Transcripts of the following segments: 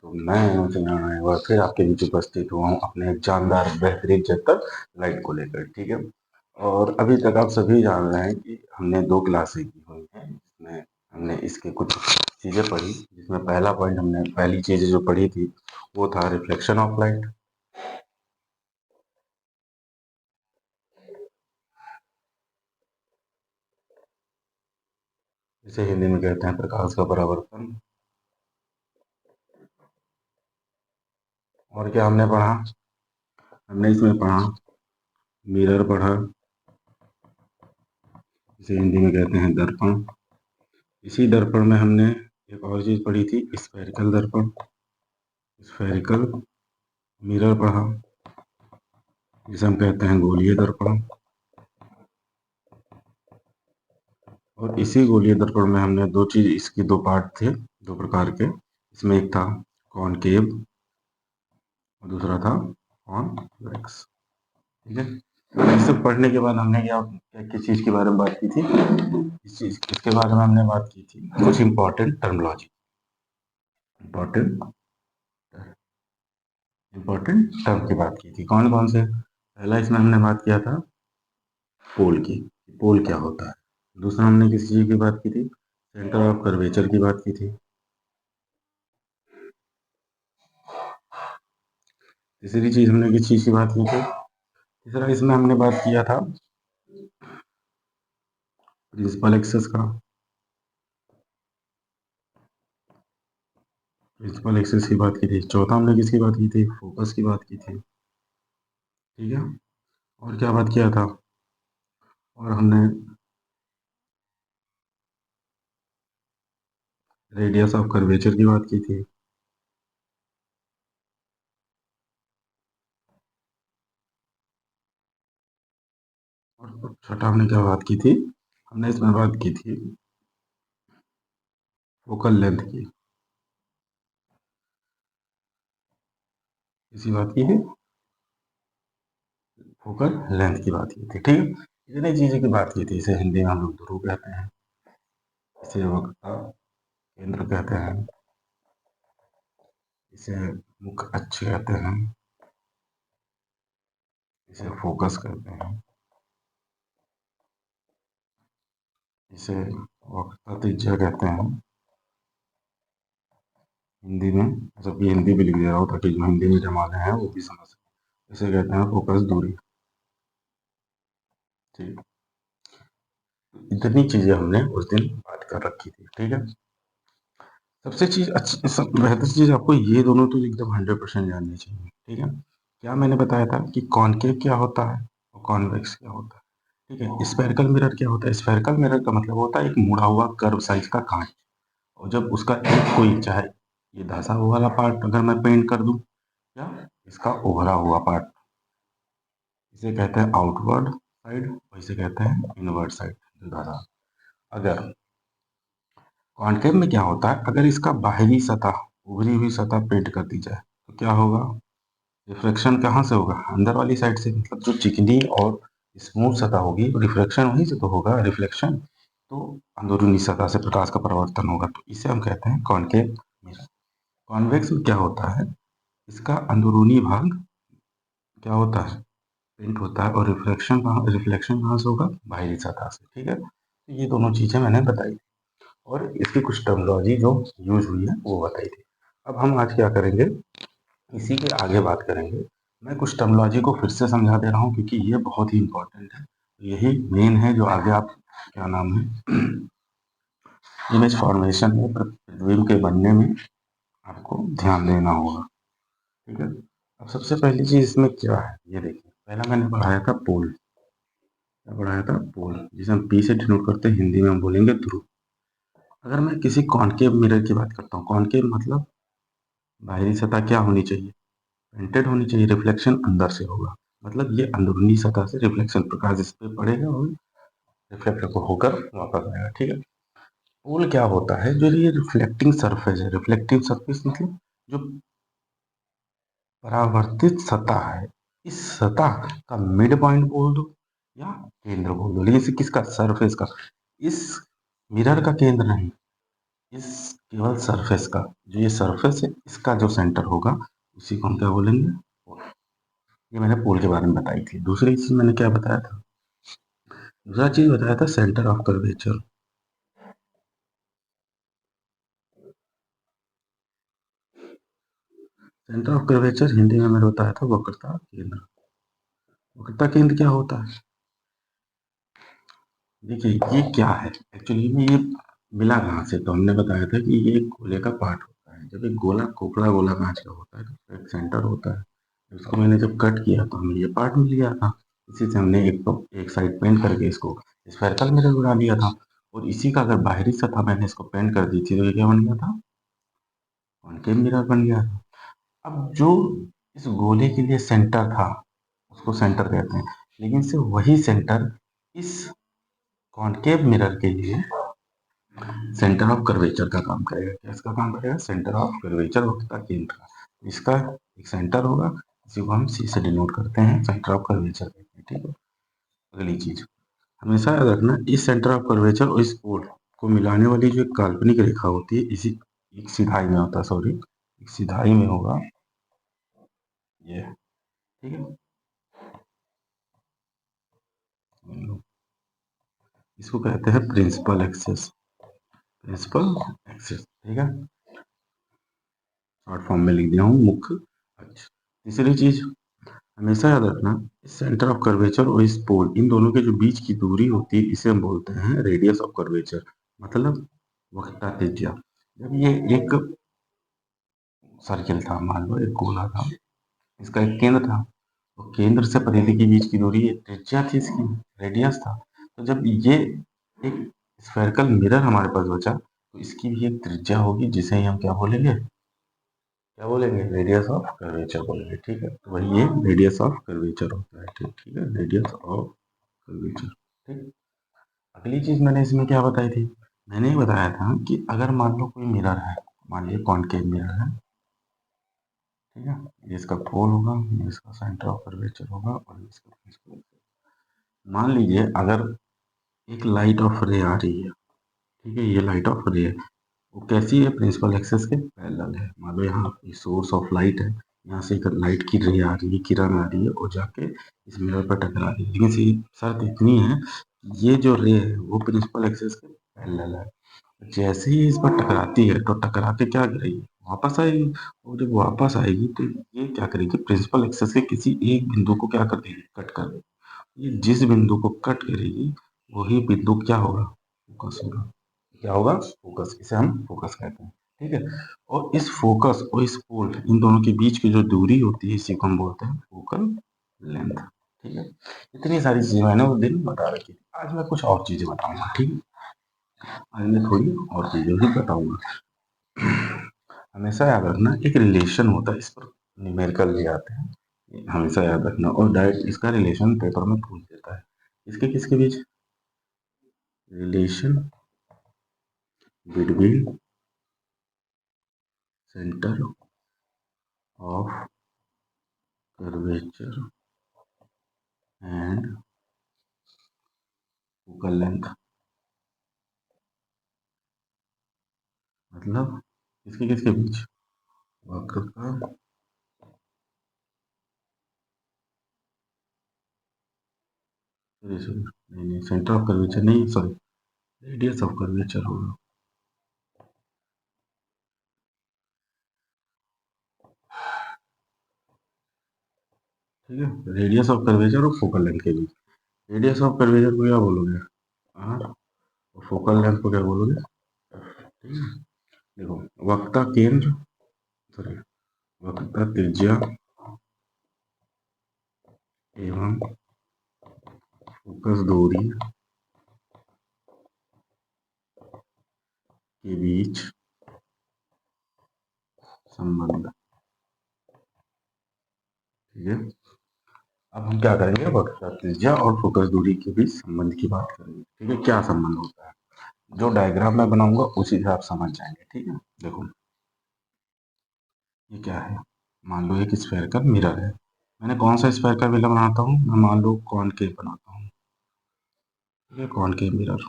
तो मैं अनुचंद्र एक बार फिर आपके बीच उपस्थित हुआ हूँ अपने एक जानदार बेहतरीन चैप्टर लाइट को लेकर, ठीक है। और अभी तक आप सभी जान रहे हैं कि हमने 2 क्लासें की हुई हैं, जिसमें हमने इसके कुछ चीज़ें पढ़ी, जिसमें पहला पॉइंट हमने पहली चीज़ जो पढ़ी थी वो था रिफ्लेक्शन ऑफ लाइट। इसे हिंदी में कहते हैं प्रकाश का परावर्तन। और क्या हमने पढ़ा? हमने इसमें पढ़ा मिरर पढ़ा, इसे हिंदी में कहते हैं दर्पण। इसी दर्पण में हमने एक और चीज़ पढ़ी थी स्फेरिकल दर्पण, स्फेरिकल मिरर पढ़ा, जिसे हम कहते हैं गोलीय दर्पण। और इसी गोलीय दर्पण में हमने दो चीज, इसकी दो पार्ट थे, दो प्रकार के। इसमें एक था कॉनकेव और दूसरा था कॉन्वेक्स, ठीक है। ये सब पढ़ने के बाद हमने क्या क्या किस चीज के बारे में बात की थी? इसके बारे में हमने बात की थी कुछ important terminology, important important term की बात की थी। कौन कौन से? पहला इसमें हमने बात किया था पोल की, पोल क्या होता है। दूसरा हमने किस चीज की बात की थी? सेंटर ऑफ कर्वेचर की बात की थी। तीसरी चीज हमने किस चीज की बात की थी? तीसरा इसमें हमने बात किया था प्रिंसिपल एक्सेस का, प्रिंसिपल एक्सेस की बात की थी। चौथा हमने किसकी बात की थी? फोकस की बात की थी, ठीक है। और क्या बात किया था? और हमने रेडियस ऑफ कर्वेचर की बात की थी। और छठा हमने क्या बात की थी? हमने इसमें बात की थी फोकल लेंथ की। इसी बात की थी फोकल लेंथ की बात की थी, ठीक है। इतनी चीज़ों की बात की थी। इसे हिंदी में हम लोग ध्रुव कहते हैं, इसे वक्ता केंद्र कहते हैं, इसे मुख्य अक्ष कहते हैं, इसे फोकस कहते हैं, इसे वक्ता त्रिज्या कहते हैं हिंदी में। जब ये हिंदी भी लिख दे रहा हूँ ताकि जो हिंदी मीडियम वाले हैं वो भी समझ सकें। इसे कहते हैं फोकस दूरी, ठीक। इतनी चीज़ें हमने उस दिन बात कर रखी थी, ठीक है। सबसे चीज़ अच्छी, सब बेहतर चीज़ आपको ये दोनों तो एकदम 100% जाननी चाहिए, ठीक है। क्या मैंने बताया था कि कॉनकेव क्या होता है और कॉन्वेक्स क्या होता है, ठीक है। स्फेरिकल मिरर क्या होता है? स्फेरिकल मिरर का मतलब होता है एक मुड़ा हुआ कर्व साइज का कांच। और जब उसका एक कोई, चाहे ये धंसा हुआ वाला पार्ट अगर मैं पेंट कर दूं, या इसका उभरा हुआ पार्ट, इसे कहते हैं आउटवर्ड साइड और इसे कहते हैं इनवर्ड साइड, धरा। अगर कॉनकेव में क्या होता है, अगर इसका बाहरी सतह, उभरी हुई सतह पेंट कर दी जाए तो क्या होगा? रिफ्लेक्शन कहाँ से होगा? अंदर वाली साइड से, मतलब जो चिकनी और स्मूथ सतह होगी, रिफ्लेक्शन वहीं से तो होगा, रिफ्लेक्शन। तो अंदरूनी सतह से प्रकाश का परावर्तन होगा, तो इसे हम कहते हैं कॉनकेव मिरर। कॉन्वेक्स में क्या होता है, इसका अंदरूनी भाग क्या होता है? पेंट होता है। और रिफ्लेक्शन कहाँ से होगा? बाहरी सतह से, ठीक है। तो ये दोनों चीजें मैंने बताई और इसकी कुछ टर्मिनोलॉजी जो यूज हुई है वो बताई थी। अब हम आज क्या करेंगे, इसी के आगे बात करेंगे। मैं कुछ टर्मिनोलॉजी को फिर से समझा दे रहा हूँ क्योंकि ये बहुत ही इंपॉर्टेंट है। यही मेन है जो आगे आप, क्या नाम है, इमेज फॉर्मेशन में, प्रतिबिंब के बनने में आपको ध्यान देना होगा, ठीक है। अब सबसे पहली चीज इसमें क्या है ये देखिए। पहला मैंने पढ़ाया था पोल, क्या पढ़ाया था? पोल, जिसे हम पी से डिनोट करते हैं, हिंदी में हम बोलेंगे ध्रुव। अगर मैं किसी कॉनकेव मिरर की बात करता हूँ, कॉनकेव मतलब बाहरी सतह क्या होनी चाहिए? पेंटेड होनी चाहिए, रिफ्लेक्शन अंदर से होगा। मतलब ये अंदरूनी सतह से रिफ्लेक्शन, प्रकाश इस पे पड़ेगा और रिफ्लेक्ट होकर वापस आएगा, ठीक है। पोल क्या होता है? जो ये रिफ्लेक्टिंग सरफेस है, रिफ्लेक्टिंग सरफेस मतलब जो परावर्तित सतह है, इस सतह का मिड पॉइंट बोल दो या केंद्र बोल दो, लेकिन इसे किसका? सरफेस का। इस मिरर का केंद्र नहीं, इस केवल सरफेस का, जो ये सरफेस है इसका जो सेंटर होगा उसी को हम क्या बोलेंगे, पोल। ये मैंने पोल के बारे में बताई थी। दूसरी चीज मैंने क्या बताया था, दूसरा चीज बताया था centre of curvature. Centre of curvature Hindi में मैंने बताया था वक्रता केंद्र। वक्रता केंद्र क्या होता है, देखिए ये क्या है एक्चुअली में, ये मिला कहाँ से, तो हमने बताया था कि ये एक गोले का पार्ट होता है। जब एक गोला खोखला गोला कांच का होता है तो उसका एक सेंटर होता है। इसको मैंने जब कट किया तो हमें ये पार्ट मिल गया था। इसी से हमने एक साइड पेंट करके इसको स्फेरिकल मिरर बना दिया था। और इसी का अगर बाहरी सतह मैंने इसको पेंट कर दी थी तो ये क्या बन गया था, कॉनकेव मिरर बन गया था। अब जो इस गोले के लिए सेंटर था उसको सेंटर कहते हैं, लेकिन से वही सेंटर इस कॉनकेव मिरर के लिए सेंटर ऑफ कर्वेचर का काम करेगा। क्या इसका काम करेगा, सेंटर ऑफ कर्वेचर वक्रता केंद्र का। इसका एक सेंटर होगा, इसी को हम सी से डिनोट करते हैं, सेंटर ऑफ कर्वेचर कहते हैं। ठीक है, अगली चीज हमेशा याद रखना, इस सेंटर ऑफ कर्वेचर और इस पोल को मिलाने वाली जो एक काल्पनिक रेखा होती है, इसी एक सिधाई में होता है, सॉरी एक सिधाई में होगा ये। ठीक है, इसको कहते हैं प्रिंसिपल एक्सेस, प्रिंसिपल एक्सेस। ठीक है, शॉर्ट फॉर्म में लिख दिया हूँ, मुख्य अक्ष। तीसरी चीज हमेशा याद रखना, इस सेंटर ऑफ कर्वेचर और इस पोल, इन दोनों के जो बीच की दूरी होती है इसे हम बोलते हैं रेडियस ऑफ कर्वेचर, मतलब वक्रता त्रिज्या। जब ये एक सर्किल था, मान लो एक गोला था, इसका एक केंद्र था, तो केंद्र से परिधि के बीच की दूरी त्रिज्या थी, इसकी रेडियस था। तो जब ये एक स्फेरिकल मिरर हमारे पास बचा तो इसकी भी एक त्रिज्या होगी, जिसे हम क्या बोलेंगे, क्या बोलेंगे, रेडियस ऑफ कर्वेचर बोलेंगे। ठीक है, तो वही ये रेडियस ऑफ कर्वेचर होता है। ठीक ठीक है, रेडियस ऑफ कर्वेचर। ठीक, अगली चीज मैंने इसमें क्या बताई थी, मैंने ये बताया था कि अगर मान लो कोई मिरर है, मान लीजिए कॉनकेव मिरर है। ठीक है, ये इसका पोल होगा, ये इसका सेंटर ऑफ कर्वेचर होगा और ये इसका प्रिंसिपल। मान लीजिए अगर एक लाइट ऑफ रे आ रही है, ठीक है, ये लाइट ऑफ रे है, वो कैसी है, प्रिंसिपल एक्सेस के पैरेलल है। मान लो यहाँ सोर्स ऑफ लाइट है, यहाँ से एक लाइट की रे आ रही है, किरण आ रही है और जाके इस मिरर पर टकरा रही है, लेकिन सी शर्त इतनी है कि ये जो रे है वो प्रिंसिपल एक्सेस के पैरेलल है। जैसे ही इस पर टकराती है तो टकरा के क्या करेगी, वापस आएगी। और जब वापस आएगी तो ये क्या करेगी, प्रिंसिपल एक्सेस के किसी एक बिंदु को क्या कर देगी, कट कर देगी। ये जिस बिंदु को कट करेगी वही बिंदु क्या होगा, फोकस होगा। क्या होगा, फोकस, इसे हम फोकस कहते हैं। ठीक है, और इस फोकस और इस पोल, इन दोनों के बीच की जो दूरी होती है इसी को हम बोलते हैं फोकल लेंथ। ठीक है, इतनी सारी चीजें मैंने उस दिन बता रखी थी। आज मैं कुछ और चीजें बताऊंगा। ठीक है, आज मैं थोड़ी और चीजें भी बताऊंगा। हमेशा याद रखना, एक रिलेशन होता है, इस पर न्यूमेरिकल भी आते हैं, ये हमेशा याद रखना। और डायरेक्ट इसका रिलेशन पेपर में पूछ देता है, इसके किसके बीच, relation between centre of curvature and focal length, मतलब किसके किसके बीच, वक्र का, सॉरी नहीं नहीं, सेंटर ऑफ कर्वेचर नहीं, सॉरी रेडियस ऑफ कर्वेचर होगा। ठीक है, रेडियस ऑफ कर्वेचर और फोकल लेंथ के बीच। रेडियस ऑफ कर्वेचर को क्या बोलोगे, आर, और फोकल लेंथ को क्या बोलोगे, ठीक है। देखो, वक्रता केंद्र, सॉरी वक्रता त्रिज्या एवं फोकस दूरी के बीच संबंध। ठीक है, अब हम क्या करेंगे, वक्रता त्रिज्या और फोकस दूरी के बीच संबंध की बात करेंगे। ठीक है, क्या संबंध होता है, जो डायग्राम मैं बनाऊंगा उसी से आप समझ जाएंगे। ठीक है, देखो ये क्या है, मान लो एक स्फेयर का मिरर है। मैंने कौन सा स्फेयर का मिरर बनाता हूँ, मैं मान लो कॉनकेव बनाता हूँ। ठीक है, कॉनकेव मिरर।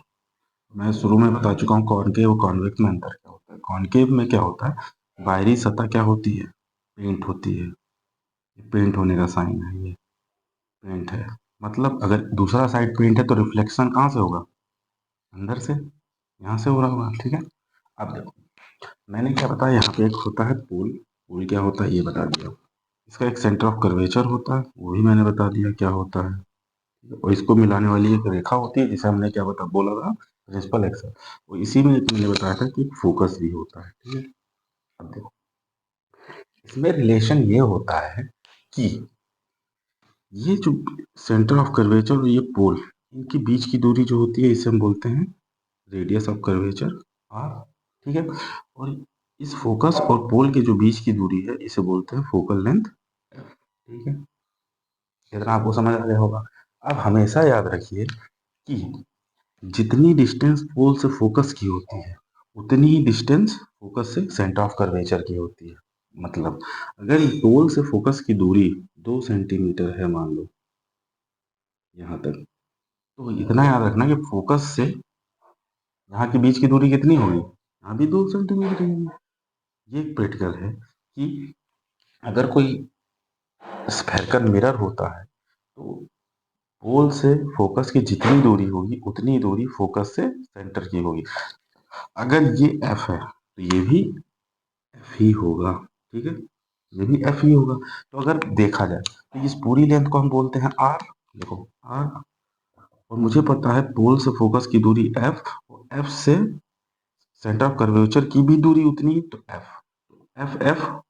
मैं शुरू में बता चुका हूँ कॉनकेव और कॉन्वेक्स में अंतर क्या होता है। कॉनकेव में क्या होता है, बाहरी सतह क्या होती है, पेंट होती है। पेंट होने का साइन है, ये पेंट है। मतलब अगर दूसरा साइड पेंट है तो रिफ्लेक्शन कहाँ से होगा, अंदर से, यहाँ से हो रहा होगा। ठीक है, अब देखो मैंने क्या बताया, यहाँ पे एक होता है पोल। पोल क्या होता है ये बता दिया। इसका एक सेंटर ऑफ कर्वेचर होता है, वो भी मैंने बता दिया क्या होता है। और इसको मिलाने वाली एक रेखा होती है जिसे हमने क्या बता बोला था, प्रिंसिपल एक्सल। और इसी में एक मैंने बताया था कि फोकस भी होता है। ठीक है, अब देखो इसमें रिलेशन ये होता है कि ये जो सेंटर ऑफ कर्वेचर और ये पोल, इनके बीच की दूरी जो होती है इसे हम बोलते हैं रेडियस ऑफ कर्वेचर, आर। ठीक है, और इस फोकस और पोल के जो बीच की दूरी है इसे बोलते हैं फोकल लेंथ। ठीक है, इतना आपको समझ आ गया होगा। अब हमेशा याद रखिए कि जितनी डिस्टेंस पोल से फोकस की होती है उतनी ही डिस्टेंस फोकस से सेंटर ऑफ कर्वेचर की होती है। मतलब अगर पोल से फोकस की दूरी 2 सेंटीमीटर है मान लो यहाँ तक, तो इतना याद रखना कि फोकस से यहाँ के बीच की दूरी कितनी होगी, यहाँ भी 2 सेंटीमीटर होगी। ये एक प्रैक्टिकल है कि अगर कोई स्फेरिकल मिरर होता है तो पोल से फोकस की जितनी दूरी होगी उतनी दूरी फोकस से सेंटर की होगी। अगर ये एफ है तो ये भी एफ ही होगा। ठीक है, ये भी एफ ही होगा। तो अगर देखा जाए तो इस पूरी लेंथ को हम बोलते हैं आर। देखो आर, और मुझे पता है पोल से फोकस की दूरी एफ, और एफ से सेंटर ऑफ कर्वेचर की भी दूरी उतनी ही, तो एफ, एफ एफ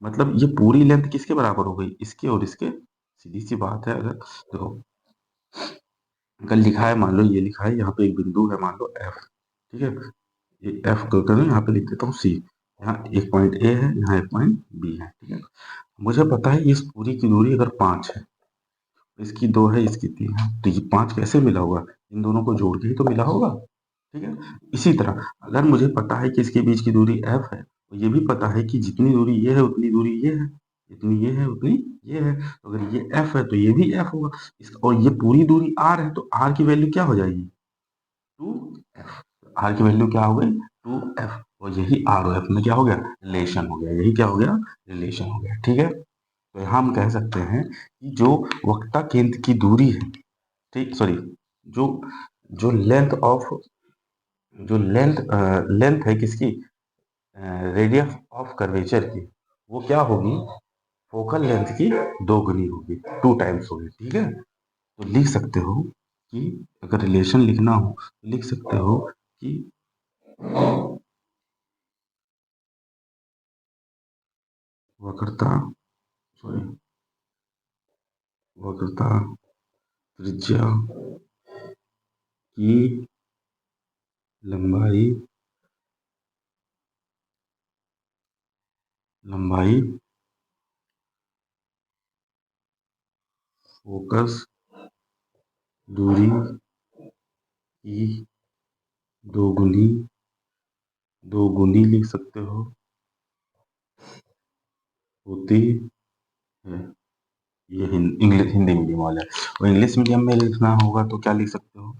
मतलब ये पूरी लेंथ किसके बराबर हो गई, इसके और इसके। सीधी सी बात है। अगर देखो अगर लिखा है, मान लो ये लिखा है यहाँ पे एक बिंदु है मान लो एफ। ठीक है, ये एफ कर यहाँ पे लिख देता हूँ सी। यहाँ एक पॉइंट ए है, यहाँ एक पॉइंट बी है। ठीक है, मुझे पता है इस पूरी की दूरी अगर 5 है, इसकी 2 है, इसकी 3 है, तो ये 5 कैसे मिला होगा, इन दोनों को जोड़ के ही तो मिला होगा। ठीक है, इसी तरह अगर मुझे पता है कि इसके बीच की दूरी एफ है, तो ये भी पता है कि जितनी दूरी ये है उतनी दूरी ये है, जितनी ये है उतनी ये है। तो अगर ये एफ है तो ये भी एफ होगा। और ये पूरी दूरी आर है तो आर की वैल्यू क्या हो जाएगी, 2f। आर की वैल्यू क्या हो गई, 2f। और यही आर और एफ में क्या हो गया, रिलेशन हो गया। यही क्या हो गया, रिलेशन हो गया। ठीक है, तो यहाँ हम कह सकते हैं कि जो वक्रता केंद्र की दूरी है, ठीक सॉरी, जो जो लेंथ ऑफ जो लेंथ है किसकी, रेडियस ऑफ कर्वेचर की, वो क्या होगी, फोकल लेंथ की 2 गुनी होगी, 2 टाइम्स होगी। ठीक है, तो लिख सकते हो कि अगर रिलेशन लिखना हो तो लिख सकते हो कि वक्रता, सॉरी, वक्रता त्रिज्या की लंबाई, लंबाई फोकस दूरी की 2 गुनी, 2 गुनी लिख सकते हो, होती है। ये इंग्लिश हिंदी मीडियम वाला है, और इंग्लिश मीडियम में लिखना होगा तो क्या लिख सकते हो,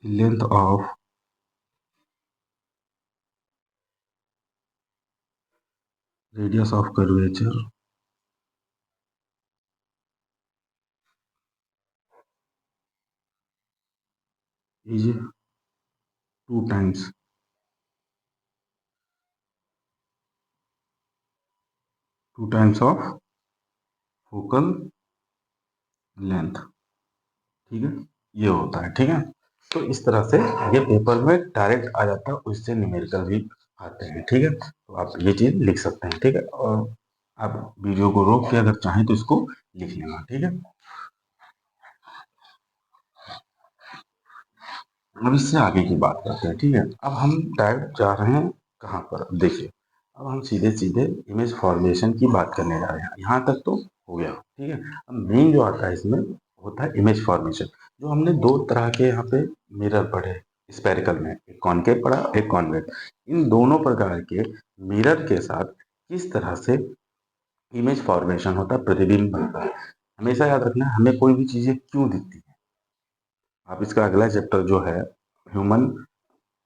length of radius of curvature is 2 times, 2 times of focal length. ठीक है, ये होता है। ठीक है, तो इस तरह से ये पेपर में डायरेक्ट आ जाता है, उससे न्यूमेरिकल भी आते हैं। ठीक है, तो आप ये चीज लिख सकते हैं। ठीक है, और आप वीडियो को रोक के अगर चाहें तो इसको लिख लेना। ठीक है, अब इससे आगे की बात करते हैं। ठीक है, अब हम डायरेक्ट जा रहे हैं कहाँ पर, अब देखिए अब हम सीधे सीधे इमेज फॉर्मेशन की बात करने जा रहे हैं। यहाँ तक तो हो गया। ठीक है, अब मेन जो आता है इसमें होता है इमेज फॉर्मेशन। जो हमने 2 तरह के यहाँ पे मिरर पढ़े स्पेरिकल में, एक कॉनकेव पढ़ा एक कॉन्वेक्स। इन दोनों प्रकार के मिरर के साथ किस तरह से इमेज फॉर्मेशन होता है, प्रतिबिंब बनता है, हमेशा याद रखना है हमें कोई भी चीजें क्यों दिखती है। आप इसका अगला चैप्टर जो है ह्यूमन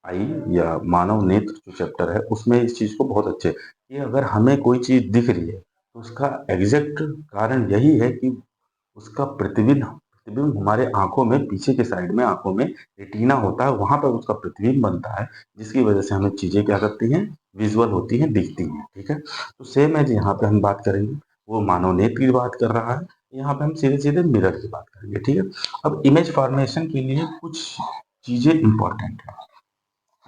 आई या मानव नेत्र जो चैप्टर है उसमें इस चीज को बहुत अच्छे कि अगर हमें कोई चीज दिख रही है तो उसका एग्जैक्ट कारण यही है कि उसका प्रतिबिंब प्रतिबिंब हमारे आंखों में पीछे के साइड में आंखों में रेटिना होता है, वहां पर उसका प्रतिबिंब बनता है, जिसकी वजह से हमें चीजें क्या करती हैं, विजुअल होती हैं, दिखती हैं। ठीक है, तो सेम है यहाँ पे हम बात करेंगे, वो मानव नेत्र की बात कर रहा है, यहाँ पे हम सीधे सीधे मिरर की बात करेंगे। ठीक है, अब इमेज फॉर्मेशन के लिए कुछ चीजें इंपॉर्टेंट है।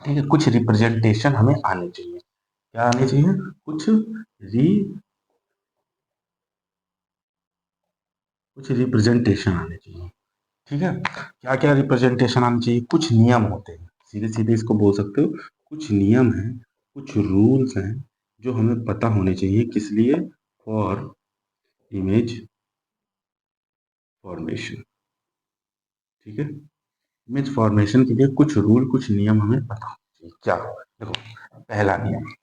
ठीक है, कुछ रिप्रेजेंटेशन हमें आने चाहिए। क्या आने चाहिए? कुछ री कुछ रिप्रेजेंटेशन आने चाहिए। ठीक है, क्या क्या रिप्रेजेंटेशन आनी चाहिए? कुछ नियम होते हैं, सीधे सीधे इसको बोल सकते हो, कुछ नियम हैं, कुछ रूल्स हैं जो हमें पता होने चाहिए, किस लिए? For image formation. ठीक है, इमेज फॉर्मेशन के लिए कुछ रूल कुछ नियम हमें पता होने चाहिए। क्या? देखो, पहला नियम,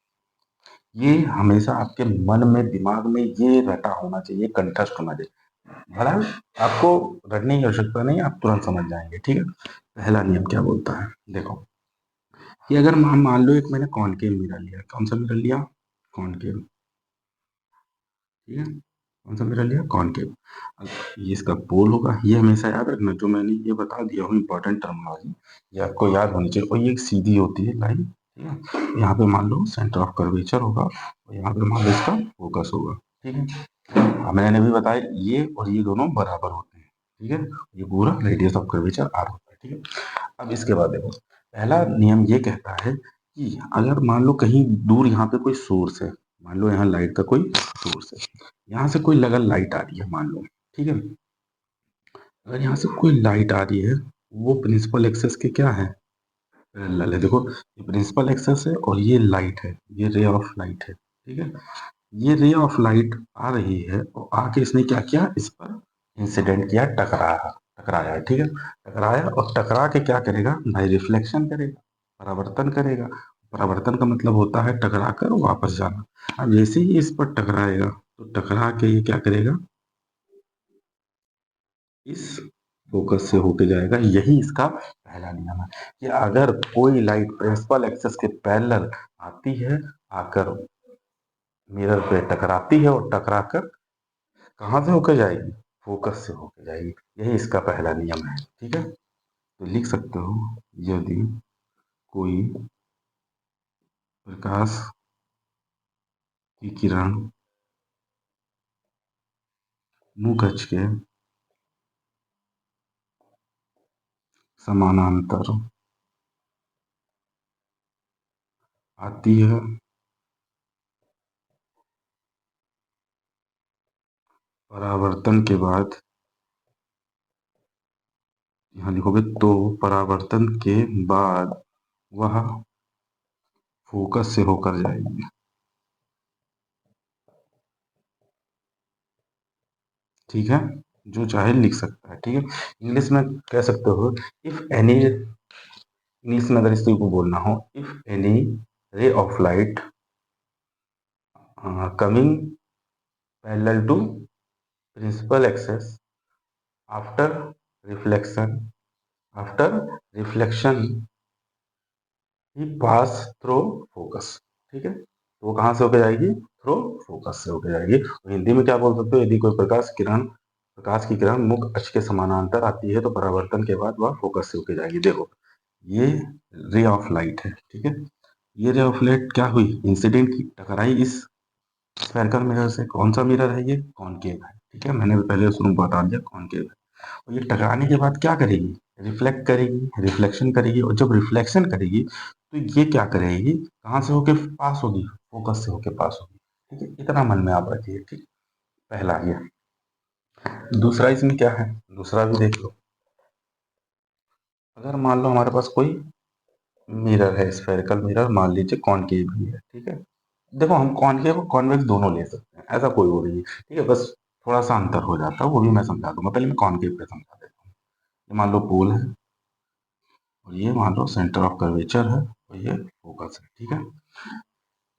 ये हमेशा आपके मन में दिमाग में ये रटा होना चाहिए, कंठस्थ होना चाहिए। भला आपको रटने की आवश्यकता नहीं, आप तुरंत समझ जाएंगे। ठीक है, पहला नियम क्या बोलता है? देखो, कि अगर हम मान लो एक मैंने कॉनकेव मिरर लिया, कौन सा मिरर लिया? कॉनकेव। ठीक है, कौन सा मिरर लिया? कॉनकेव। ये इसका पोल होगा, ये हमेशा याद रखना, जो मैंने ये बता दिया हूँ इंपॉर्टेंट टर्मिनोलॉजी, ये आपको याद होनी चाहिए। और ये एक सीधी होती है लाइन। ठीक है, यहाँ पे मान लो सेंटर ऑफ कर्वेचर होगा और यहाँ पे मान लो इसका फोकस होगा। ठीक है, मैंने भी बताया ये और ये दोनों बराबर होते हैं। ठीक है, ये पूरा रेडियस ऑफ कर्वेचर आर होता है। ठीक है, अब इसके बाद देखो, पहला नियम ये कहता है कि अगर मान लो कहीं दूर यहाँ पे कोई सोर्स है, मान लो यहाँ लाइट का कोई सोर्स है, यहाँ से कोई लगन लाइट आ रही है मान लो। ठीक है, अगर यहाँ से कोई लाइट आ रही है, वो प्रिंसिपल एक्सेस के क्या है? पैरेलल है। देखो, ये प्रिंसिपल एक्सेस है और ये लाइट है, ये रे ऑफ लाइट है। ठीक है, ये रे ऑफ लाइट आ रही है और आके इसने क्या किया, इस पर इंसिडेंट किया, टकराया। टकराया, ठीक है, टकराया और टकरा के क्या करेगा भाई? रिफ्लेक्शन करेगा, परावर्तन करेगा। परावर्तन का मतलब होता है टकरा कर वापस जाना। अब जैसे ही इस पर टकराएगा तो टकरा के ये क्या करेगा? इस फोकस से होके जाएगा। यही इसका पहला नियम है कि अगर कोई लाइट प्रिंसिपल एक्सेस के पैरेलल आती है, आकर मिरर पे टकराती है और टकरा कर कहाँ से होकर जाएगी? फोकस से होकर जाएगी। यही इसका पहला नियम है। ठीक है, तो लिख सकते हो, यदि कोई प्रकाश की किरण मुंह कक्ष के समानांतर आती है, परावर्तन के बाद, यहाँ लिखोगे तो परावर्तन के बाद वह फोकस से होकर जाएगी। ठीक है, जो चाहे लिख सकता है। ठीक है, इंग्लिश में कह सकते हो, इफ एनी, इंग्लिश में अगर इस को बोलना हो, if any ray of light coming parallel to principal axis after reflection, after reflection he pass through focus. ठीक है, तो वो कहाँ से होके जाएगी? थ्रू फोकस से होके जाएगी। और हिंदी में क्या बोल सकते हो? यदि कोई प्रकाश की किरण मुख अक्ष के समानांतर आती है तो परावर्तन के बाद वह फोकस से होके जाएगी। देखो, ये रे ऑफ लाइट है। ठीक है, ये रे ऑफ लाइट क्या हुई? इंसिडेंट की, टकराई इस स्फेरिकल मिरर से। कौन सा मिरर है? ये कॉनकेव है। ठीक है, मैंने पहले शुरू में बता दिया कॉनकेव है। और ये टकराने के बाद क्या करेगी? रिफ्लेक्ट करेगी, रिफ्लेक्शन करेगी। और जब रिफ्लेक्शन करेगी तो ये क्या करेगी? कहाँ से होके पास होगी? फोकस से होके पास होगी। ठीक है, इतना मन में आप रखिए। ठीक, पहला ये। दूसरा इसमें क्या है? दूसरा भी देख लो। अगर मान लो हमारे पास कोई मिरर है, स्फेरिकल मिरर, मान लीजिए कॉनकेव भी है। ठीक है, देखो हम कॉनकेव और कॉन्वेक्स दोनों ले सकते हैं, ऐसा कोई वो नहीं है। ठीक है, बस थोड़ा सा अंतर हो जाता है, वो भी मैं समझा दूंगा। पहले मैं कॉनकेव पे समझा देता हूँ। ये मान लो पोल है और ये मान लो सेंटर ऑफ कर्वेचर है और ये फोकस है। ठीक है,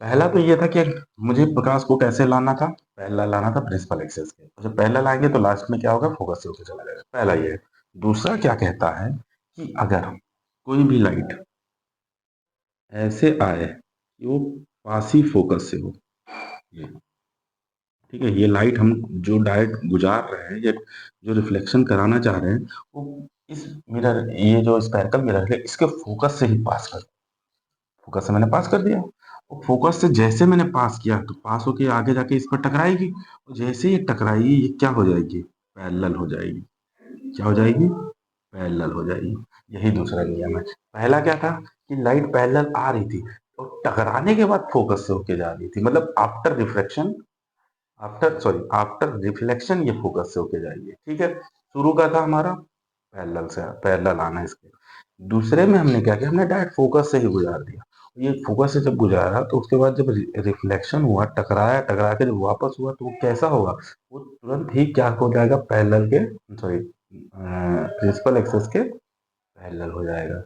पहला तो ये था कि मुझे प्रकाश को कैसे लाना था, पहला लाना था प्रिंसिपल एक्सेस के। जब पहला लाएंगे तो लास्ट में क्या होगा, फोकस से होकर चला जाएगा। पहला ये है। दूसरा क्या कहता है कि अगर कोई भी लाइट ऐसे आए कि वो पास ही फोकस से हो, ये ठीक है, ये लाइट हम जो डायरेक्ट गुजार रहे हैं या जो रिफ्लेक्शन कराना चाह रहे हैं, वो इस मिरर, ये जो स्पेरिकल मिरर है, इसके फोकस से ही पास कर, फोकस से मैंने पास कर दिया। और फोकस से जैसे मैंने पास किया तो पास होके आगे जाके इस पर टकराएगी, और जैसे ये टकराएगी ये क्या हो जाएगी, पैरेलल हो जाएगी। क्या हो जाएगी, पैरेलल हो जाएगी। यही दूसरा नियम है। पहला क्या था कि लाइट पैरेलल आ रही थी और टकराने के बाद फोकस से होके जा रही थी, मतलब आफ्टर रिफ्लेक्शन, आफ्टर रिफ्लेक्शन ये फोकस से होके जाएगी। ठीक है, शुरू का था हमारा पैरेलल से, पैरेलल आना इसके। दूसरे में हमने क्या किया, हमने डायरेक्ट फोकस से ही गुजार दिया। ये फोकस से जब गुजारा तो उसके बाद जब रिफ्लेक्शन हुआ, टकराया, टकरा के जब वापस हुआ तो वो कैसा होगा, वो तुरंत ही क्या हो जाएगा, पैरेलल के, सॉरी, प्रिंसिपल एक्सेस के पैरेलल हो जाएगा।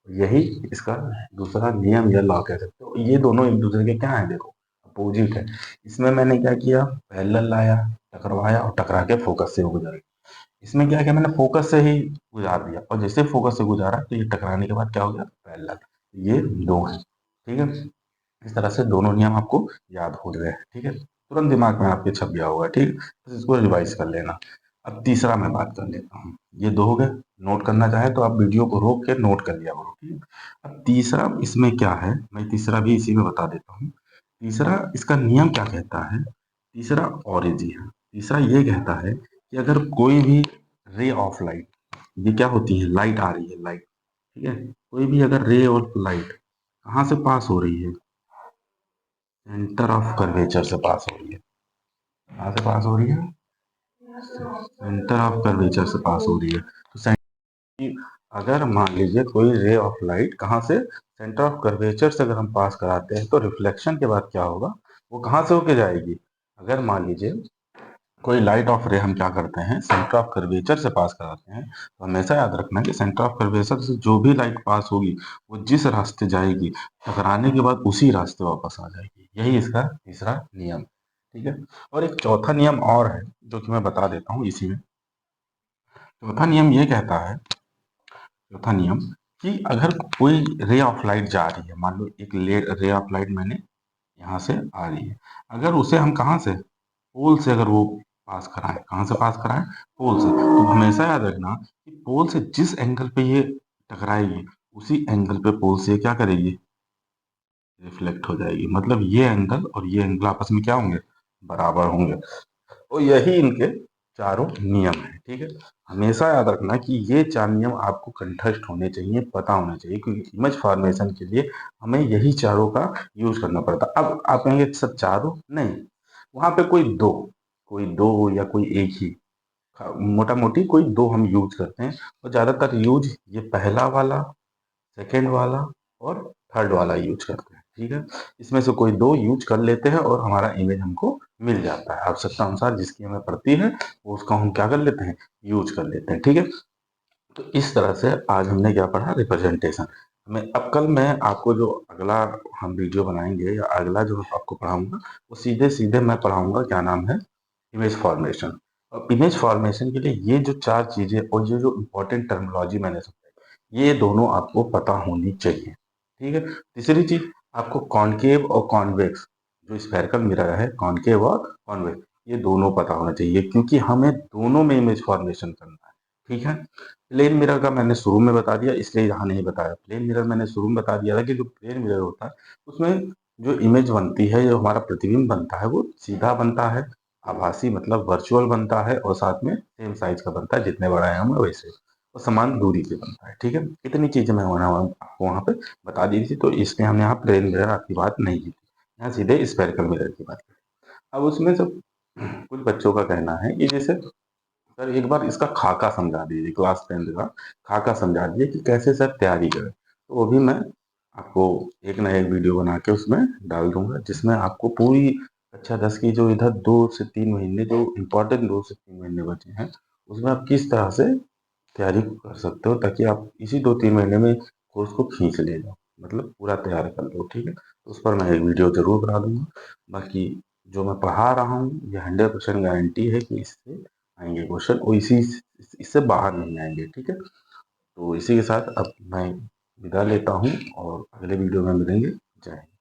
यही इसका दूसरा नियम या लॉ कह सकते हो। ये दोनों एक दूसरे के क्या है, देखो अपोजिट है। इसमें मैंने क्या किया, पैरेलल लाया, टकराया और टकरा के फोकस से हो गुजरा। इसमें क्या किया, मैंने फोकस से ही गुजार दिया, और जैसे फोकस से गुजारा तो ये टकराने के बाद क्या हो गया, पैरेलल। ये दो है। ठीक है, इस तरह से दोनों नियम आपको याद हो गए। ठीक है, तुरंत दिमाग में आपके छप गया होगा। ठीक, बस इसको रिवाइज कर लेना। अब तीसरा मैं बात कर लेता हूँ। ये दो हो गए, नोट करना चाहे तो आप वीडियो को रोक के नोट कर लिया करो। ठीक है, अब तीसरा इसमें क्या है, मैं तीसरा भी इसी में बता देता हूँ। तीसरा इसका नियम क्या कहता है, तीसरा ऑरिजिन है। तीसरा ये कहता है कि अगर कोई भी रे ऑफ लाइट, ये क्या होती है, लाइट आ रही है, लाइट, ठीक है, कोई भी अगर रे ऑफ लाइट कहाँ से पास हो रही है, सेंटर ऑफ कर्वेचर से पास हो रही है। कहाँ से पास हो रही है, सेंटर ऑफ कर्वेचर से पास हो रही है। तो अगर मान लीजिए कोई रे ऑफ लाइट कहाँ से, सेंटर ऑफ कर्वेचर से अगर हम पास कराते हैं तो रिफ्लेक्शन के बाद क्या होगा, वो कहाँ से होके जाएगी। अगर मान लीजिए कोई लाइट ऑफ रे हम क्या करते हैं, सेंटर ऑफ कर्वेचर से पास कराते हैं, तो हमेशा याद रखना कि सेंटर ऑफ कर्वेचर से जो भी लाइट पास होगी वो जिस रास्ते जाएगी, टकराने के बाद उसी रास्ते वापस आ जाएगी। यही इसका तीसरा नियम। ठीक है, और एक चौथा नियम और है जो कि मैं बता देता हूँ इसी में। चौथा नियम ये कहता है, चौथा नियम, कि अगर कोई रे ऑफ लाइट जा रही है, मान लो एक रे ऑफ लाइट मैंने यहाँ से आ रही है, अगर उसे हम कहाँ से, पोल से अगर वो पास कराएं, कहाँ से पास कराएं, पोल से, तो हमेशा याद रखना कि पोल से जिस एंगल पे ये टकराएगी उसी एंगल पे पोल से क्या करेगी, रिफ्लेक्ट हो जाएगी। मतलब ये एंगल और ये एंगल आपस में क्या होंगे, बराबर होंगे। तो यही इनके चारों नियम है। ठीक है, हमेशा याद रखना कि ये चार नियम आपको कंठस्थ होने चाहिए, पता होने चाहिए, क्योंकि इमेज फॉर्मेशन के लिए हमें यही चारों का यूज करना पड़ता। अब आप कहेंगे सर चारों नहीं, वहां पे कोई दो या कोई एक ही, मोटा मोटी कोई दो हम यूज करते हैं, और ज्यादातर यूज ये पहला वाला, सेकेंड वाला और थर्ड वाला यूज करते हैं। ठीक है, इसमें से कोई दो यूज कर लेते हैं और हमारा इमेज हमको मिल जाता है। आवश्यकता अनुसार जिसकी हमें पड़ती है वो उसका हम क्या कर लेते हैं, यूज कर लेते हैं। ठीक है, तो इस तरह से आज हमने क्या पढ़ा, रिप्रेजेंटेशन। मैं अब कल मैं आपको जो अगला हम वीडियो बनाएंगे या अगला जो आपको पढ़ाऊंगा, वो सीधे सीधे मैं पढ़ाऊंगा, क्या नाम है, इमेज फॉर्मेशन। और इमेज फॉर्मेशन के लिए ये जो चार चीजें और ये जो इम्पोर्टेंट टर्मिनोलॉजी मैंने समझाई, ये दोनों आपको पता होनी चाहिए। ठीक है, तीसरी चीज, आपको कॉनकेव और कॉन्वेक्स, जो स्फेरिकल मिरर है, कॉनकेव और कॉन्वेक्स, ये दोनों पता होना चाहिए, क्योंकि हमें दोनों में इमेज फॉर्मेशन करना है। ठीक है, प्लेन मिरर का मैंने शुरू में बता दिया, इसलिए यहाँ नहीं बताया। प्लेन मिरर मैंने शुरू में बता दिया था कि जो प्लेन मिरर होता है उसमें जो इमेज बनती है, जो हमारा प्रतिबिंब बनता है, वो सीधा बनता है, आभासी मतलब वर्चुअल बनता है, और साथ में सेम साइज का बनता है, जितने बड़ा है हम वैसे, और समान दूरी पे बनता है। ठीक है, इतनी चीजें मैं आपको वहाँ पे बता दी थी, तो इसलिए हमने यहाँ प्लेन मिरर आपकी बात नहीं की थी, यहाँ सीधे स्पेरिकल मिरर की बात की। अब उसमें से कुछ बच्चों का कहना है कि जैसे सर एक बार इसका खाका समझा दीजिए, क्लास 10th का खाका समझा दीजिए कि कैसे सर तैयारी करें, तो वो भी मैं आपको एक ना एक वीडियो बना के उसमें डाल दूंगा, जिसमें आपको पूरी कक्षा 10 की जो इधर 2 से 3 महीने, जो इम्पोर्टेंट 2 से 3 महीने बचे हैं, उसमें आप किस तरह से तैयारी कर सकते हो, ताकि आप इसी 2-3 महीने में कोर्स को खींच ले जाओ। मतलब पूरा तैयार कर लो, ठीक है। तो उस पर मैं एक वीडियो ज़रूर बना दूँगा। बाकी जो मैं पढ़ा रहा हूँ ये 100% गारंटी है कि इससे आएँगे क्वेश्चन और इससे बाहर नहीं आएँगे, ठीक है। तो इसी के साथ अब मैं विदा लेता हूँ और अगले वीडियो में मिलेंगे। जय हिंद।